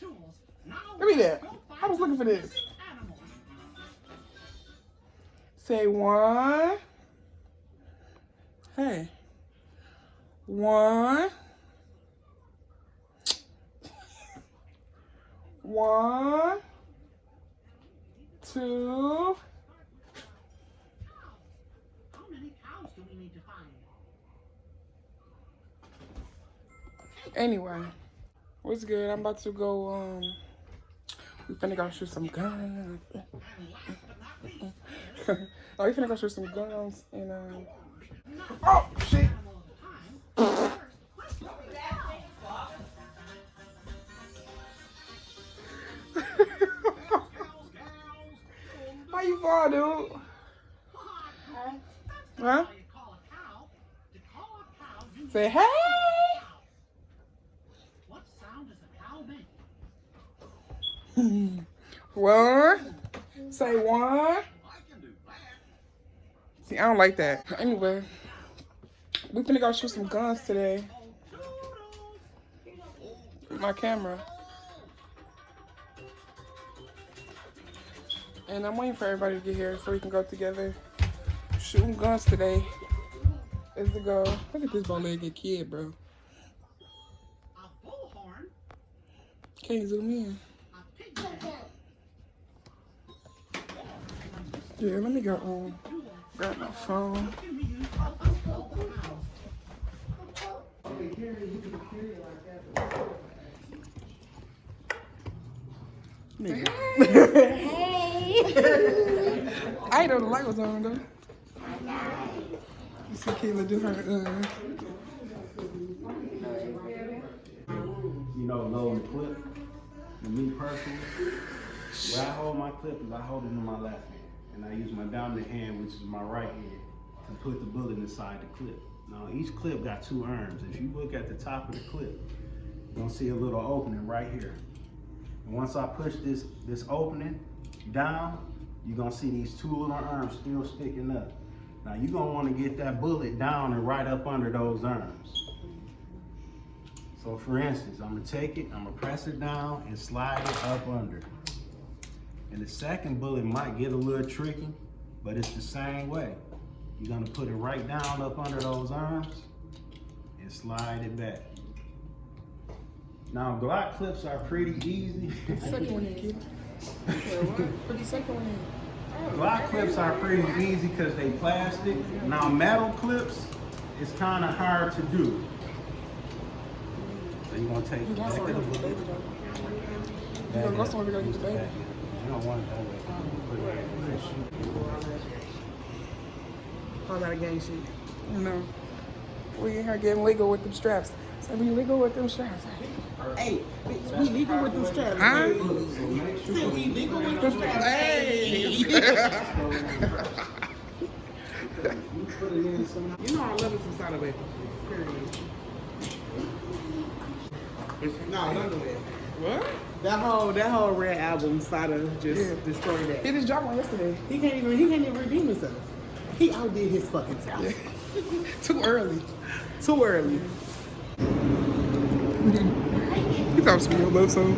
Give me that. I was looking for this. Say one. Hey. One. One. Two. How many cows do we need to find? Anyway, what's good? I'm about to go, we finna go shoot some guns. Oh, we finna go shoot some guns and, oh, shit. How you fall, dude? Huh? Say hey. What sound does a cow make? One. Say one. See, I don't like that. Anyway, we finna go shoot some guns today. With my camera. And I'm waiting for everybody to get here so we can go together. Shooting guns today is the goal. Look at this bow-legged kid, bro. A bullhorn? Can't zoom in. Yeah, let me go grab my phone. Hey. I didn't know the light was on though. You see Kayla do her You know, loading the clip. And me personally, where I hold my clip is I hold it in my left hand. And I use my dominant hand, which is my right hand, to put the bullet inside the clip. Now each clip got two arms. If you look at the top of the clip, you're gonna see a little opening right here. And once I push this opening down, you're gonna see these two little arms still sticking up. Now you're gonna wanna get that bullet down and right up under those arms. So for instance, I'm gonna take it, I'm gonna press it down and slide it up under. And the second bullet might get a little tricky, but it's the same way. You're gonna put it right down up under those arms and slide it back. Now Glock clips are pretty easy. Put the second one in, kid. Put the second one in. Glock clips are pretty easy because they plastic. Now metal clips, it's kind of hard to do. So you're gonna take the back of the bullet. You gonna go somewhere, we're gonna get the baby. You don't want it that way. Put it right there. Oh, not a gang shit. No. We in here getting legal with them straps. So we legal with them straps. Hey, we legal with them straps. Huh? Still, we legal with them straps. Hey! You know I love it some cider bacon. Period. No, none of it. What? That whole Red album cider just destroyed that. He just dropped one yesterday. He can't even redeem himself. He outdid his fucking self. Too early. Too early. He thought it was a real love song.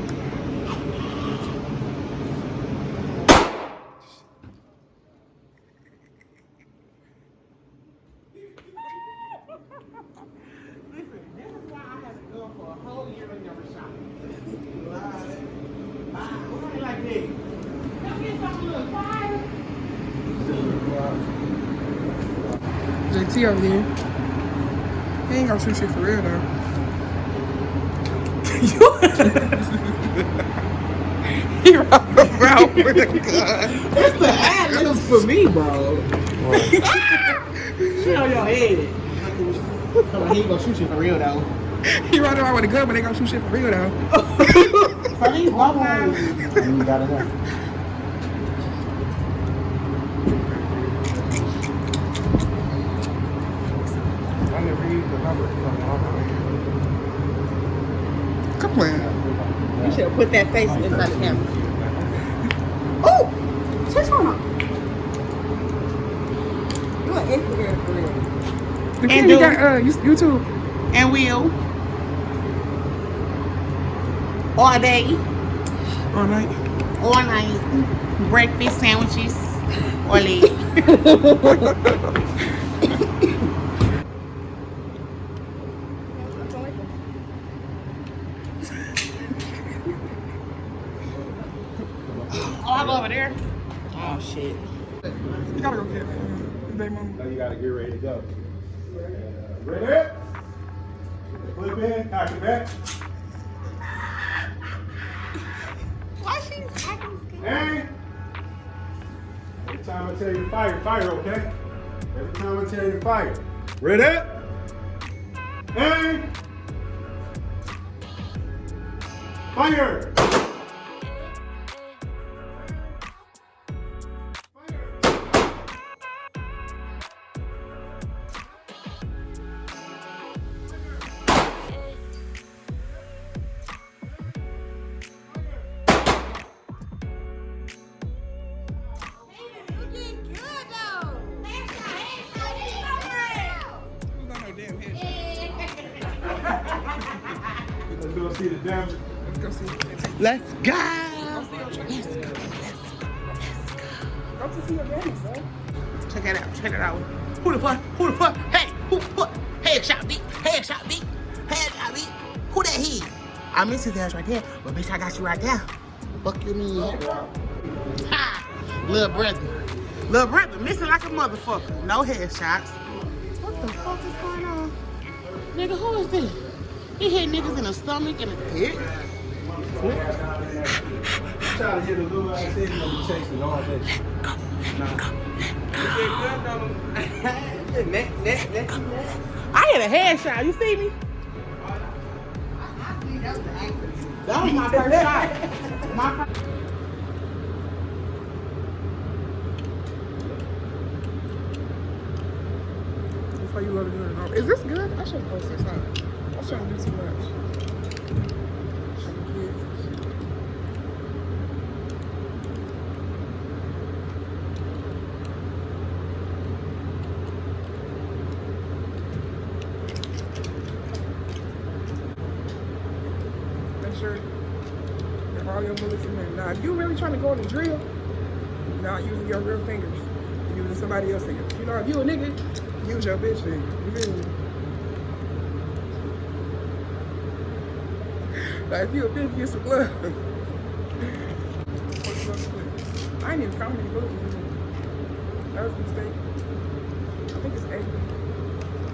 Listen, this is why I haven't gone for a whole year and never shot. What's it like this? Let me get some little fire. JT over here. He ain't gonna shoot shit for real though. He rocked around with a gun. That's the ad-libs for me, bro. Shit on your head. Come on, he ain't gonna shoot you for real though. He rocked around with a gun, but they gonna shoot shit for real though. So these bubbles. You got it there. I'm gonna read the number from Come on. You should have put that face inside the camera. Oh! Switch on. You an Instagram for real. The kid you got YouTube. And Will. all day, All night. all night. Breakfast sandwiches, all day. Oh, I go over there. Oh shit. You gotta go get baby mama. Now you gotta get ready to go. Ready? Flip in, cock it back. Why she's acting scared? Hey! Every time I tell you to fire, fire, okay? Every time I tell you to fire. Ready? Hey! Fire! Let's go see the damage. Let's go see. Let's go. Go to see your daddy, bro. Check it out. Check it out. Who the fuck? Who the fuck? Hey, who the fuck? Headshot beat. Headshot beat. Headshot beat. Who that he? I miss his ass right there, but bitch, I got you right there. Fuck you mean? Ha! Little brother. Little brother missing like a motherfucker. No headshots. What the fuck is going on? Nigga, who is this? He hit niggas in the stomach and the dick. Try to hit a little ass head and be chasing all day. I hit a headshot. You see me? That was my first shot. My first. That's why you love to do it. Is this good? I should post this, huh? I'm trying to do too much. Make sure that all your bullets in there. Now, if you really trying to go in the drill, you're not using your real fingers. You're using somebody else's fingers. You know, if you a nigga, use your bitch finger. You feel me? Like if you a bitch, use some glove. I ain't even counting any bullets. That was a mistake. I think it's 8.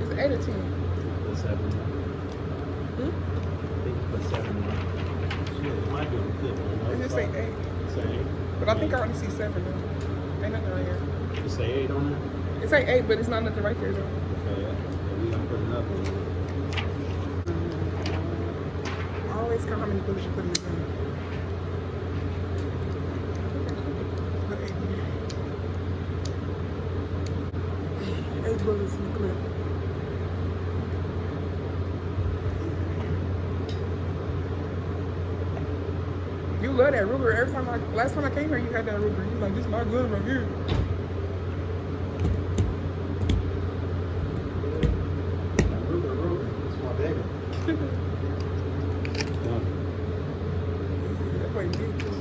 It's 8 or 10. Put 7. Hmm? I think you put 7. Shit, it might be a good one. It just say 8. Say 8. But I think I only see 7 though. Ain't nothing right here. You say 8 on there? It say 8, but it's not nothing right there though. Okay, yeah. We gonna put another one. Always count how many bullets you put in the gun. Put 8 bullets in the clip. You love that Ruger. Every time last time I came here, you had that Ruger. You like, this is my gun right here. Ruger. It's my baby. That way big too.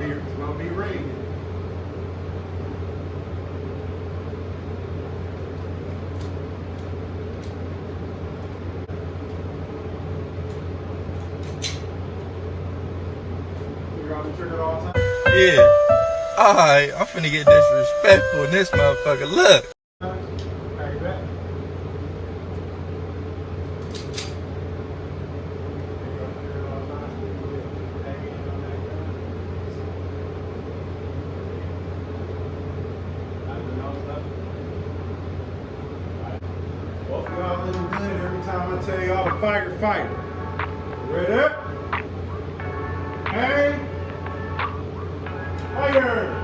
It's gonna be raining. Yeah. Alright, I'm finna get disrespectful in this motherfucker. Look. Both of y'all looking good every time I tell y'all to fire, fire. Ready? Hey! Fire!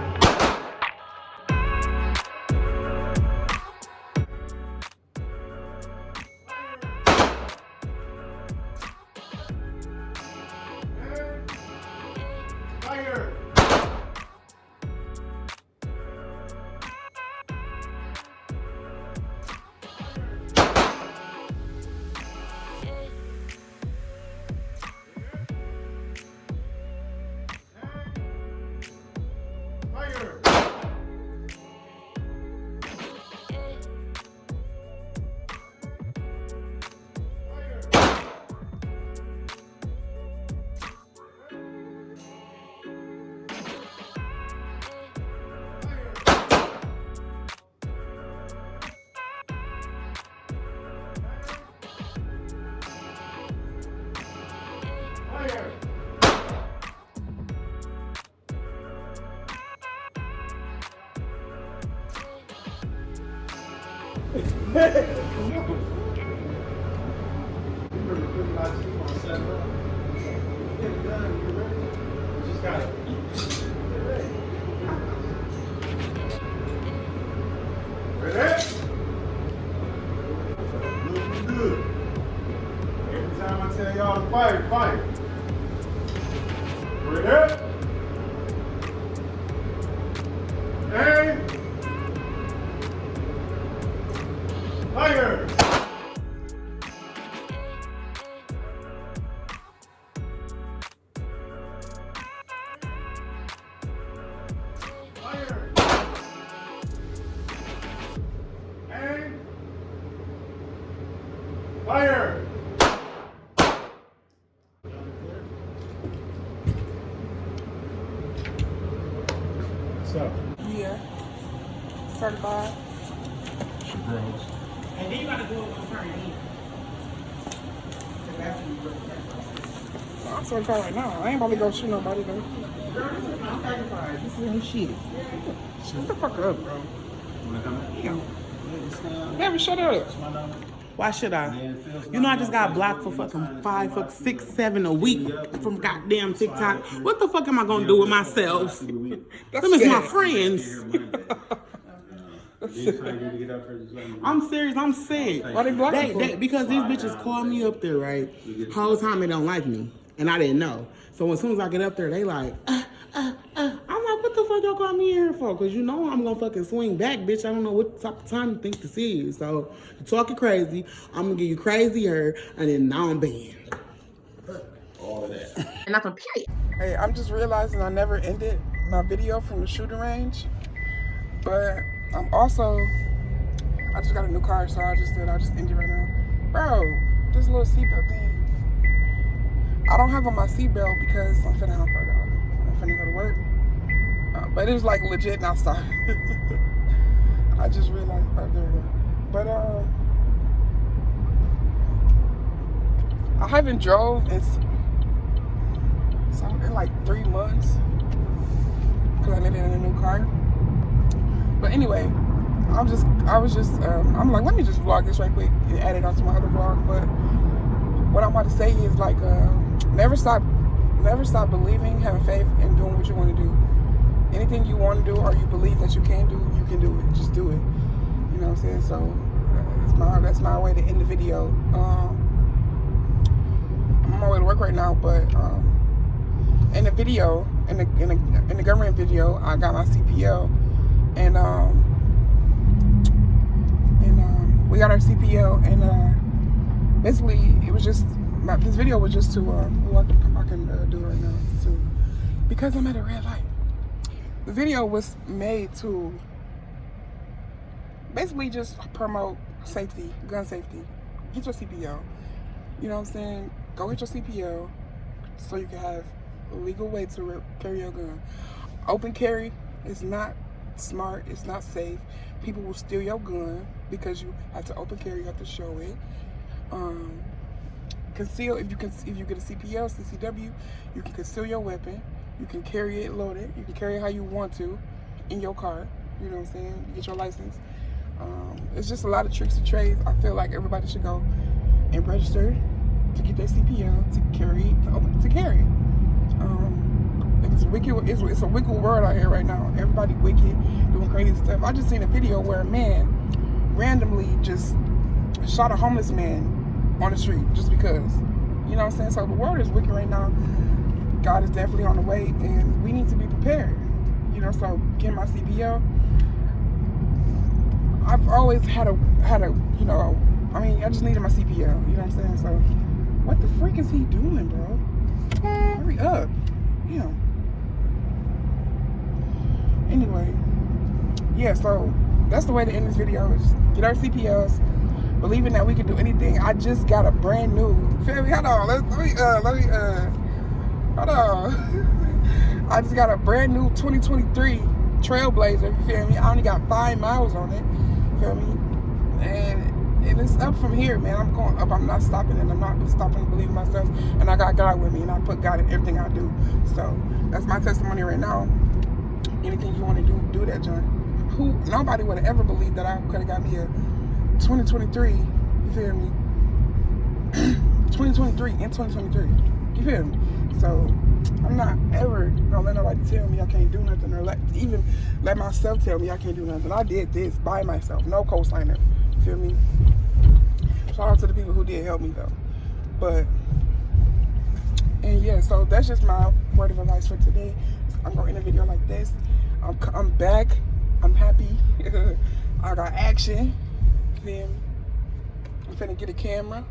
Come on. You remember putting my teeth on 7 up? Get it done, you ready? You just gotta get ready. Ready? Looking good. Every time I tell y'all to fight, fight. Ready? Hey! Fire! Fire! Aim! Fire! So, Yeah. Certified. she grows. And then you gotta go over and turn it in. I'm certified right now. I ain't about to go shoot nobody though. Girl, this is not certified. This is ain't shit. Shut the fuck up, bro. Wanna come in? Damn. Never shut up. Why should I? You know I just got blocked for fucking 5, 6, 7 a week from goddamn TikTok. What the fuck am I gonna do with myself? Them is my friends. I'm serious, I'm sick. Why they blocking for? Because these bitches call me up there, right? Whole time they don't like me. And I didn't know. So as soon as I get up there, they like, I'm like, what the fuck y'all call me here for? Because you know I'm gonna fucking swing back, bitch. I don't know what type of time you think this is. So you're talking crazy. I'm gonna give you crazier, and then now I'm banned. All of that. And that's a period. Hey, I'm just realizing I never ended my video from the shooting range. But I'm also, I just got a new car, so I'll just end it right now. Bro, this little seatbelt thing. I don't have on my seatbelt because I'm finna help her out. I'm finna go to work. But it was like legit not stop. I just realized, oh, there we go. But I haven't drove in like 3 months because I lived in a new car. But anyway, I'm like, let me just vlog this right quick and add it onto my other vlog. But what I'm about to say is like, never stop believing, having faith, and doing what you want to do. Anything you want to do or you believe that you can do it. Just do it. You know what I'm saying? So that's my way to end the video. I'm on my way to work right now, but in the video, in the government video, I got my CPL, and we got our CPL, and basically it was just this video was just to I can do it right now too, because I'm at a red light. The video was made to basically just promote safety, gun safety. Get your CPL. You know what I'm saying? Go get your CPL so you can have a legal way to carry your gun. Open carry is not smart. It's not safe. People will steal your gun because you have to open carry. You have to show it. Conceal, if you get a CPL, CCW, you can conceal your weapon. You can carry it loaded. You can carry it how you want to in your car. You know what I'm saying? You get your license. It's just a lot of tricks and trades. I feel like everybody should go and register to get their CPL to carry. It's wicked. It's a wicked world out here right now. Everybody wicked, doing crazy stuff. I just seen a video where a man randomly just shot a homeless man on the street just because. You know what I'm saying? So the world is wicked right now. God is definitely on the way, and we need to be prepared. You know, so getting my CPL. I've always had a, you know, I mean, I just needed my CPL. You know what I'm saying? So, what the freak is he doing, bro? Hurry up. Yeah. Anyway, yeah. So that's the way to end this video. Is get our CPLs. Believing that we can do anything. I just got a brand new. Feel me? Hold on. Let me. Hold on. I just got a brand new 2023 Trailblazer. You feel me? I only got 5 miles on it. You feel me? And it's up from here, man. I'm going up. I'm not stopping, and I'm not stopping to believe in myself. And I got God with me, and I put God in everything I do. So that's my testimony right now. Anything you want to do that, John. Nobody would have ever believed that I could have got me a 2023, you feel me? 2023 and 2023, you feel me? So I'm not ever gonna let nobody tell me I can't do nothing, or even let myself tell me I can't do nothing. I did this by myself, no co-signer, you feel me? Shout out to the people who did help me though. But, and yeah, so that's just my word of advice for today. I'm gonna end a video like this. I'm back, I'm happy. I got action, you feel me? I'm finna get a camera.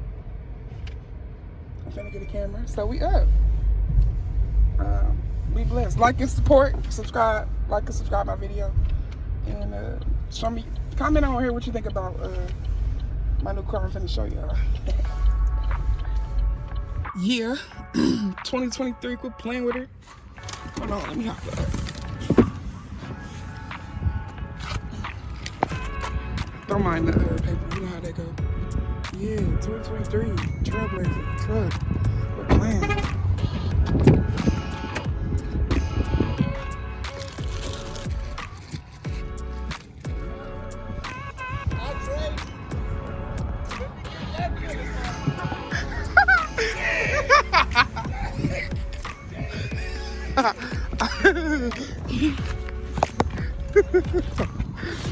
So we up. Be blessed. Like and support, subscribe, like and subscribe my video. And show me, comment on here what you think about my new car I'm finna show y'all. Yeah, 2023, quit playing with her. Hold on, let me hop up. Don't mind the paper, you know how that go. Yeah, 2023, Trailblazer, truck, quit playing.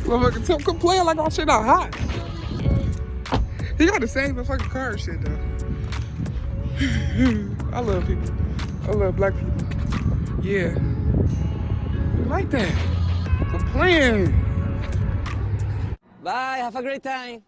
Motherfucker, come playing like all shit out hot. He got the same fucking car and shit though. I love people. I love black people. Yeah. You like that? Come playing. Bye, have a great time.